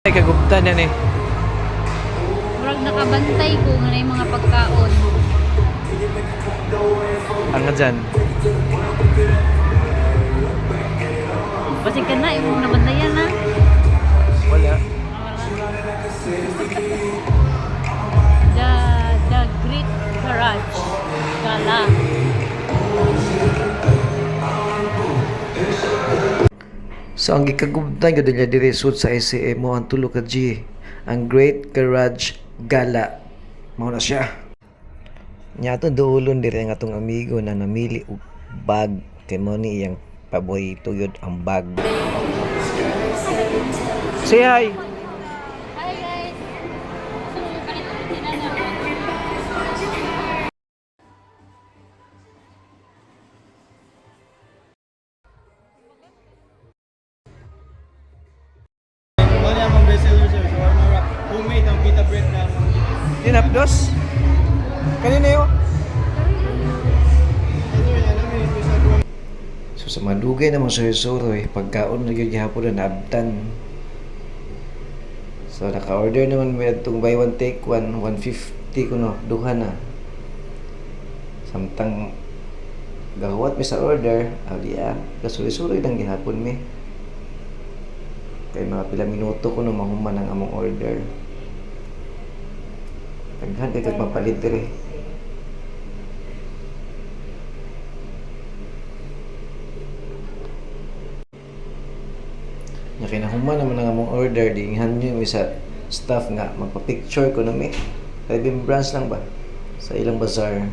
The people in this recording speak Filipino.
Ay, kaguptan yan eh. Murag nakabantay ko nga na yung mga pagkaon. Ang nga dyan. Basig ka na, yung nabantayan na. Wala. The Great Garage Gala. So ang gikagubtan gud niya diri sud sa ICM mo ang tulo ka G, ang Great Garage Gala. Mao na siya. Nya to duulon diri ang atong amigo na namili og bag kay mo ni iyang paborito yun ang bag. Say hi. Hi guys. So, palit ulit na na. Bali ang mga bestseller sir, shawarma wrap, homemade ang pita bread na. Dinapdos. Kanina yo. So sa madugay namang suroy pagkaon na gyud gihapon na naabtan. So naka-order naman may itong buy one take one 150 kuno duha na. Samtang gawat mi sa order, aliya, kasuloy-suloy lang gihapon mi. Kay mga pila minuto kuno mahuman ang among order. Daghan kay kag mapalit diri. Nya kinahuman naman ang among order, diinghan nyo yung isa staff nga magpa-picture ko na mi. Kay Bim branch lang ba sa ilang bazaar.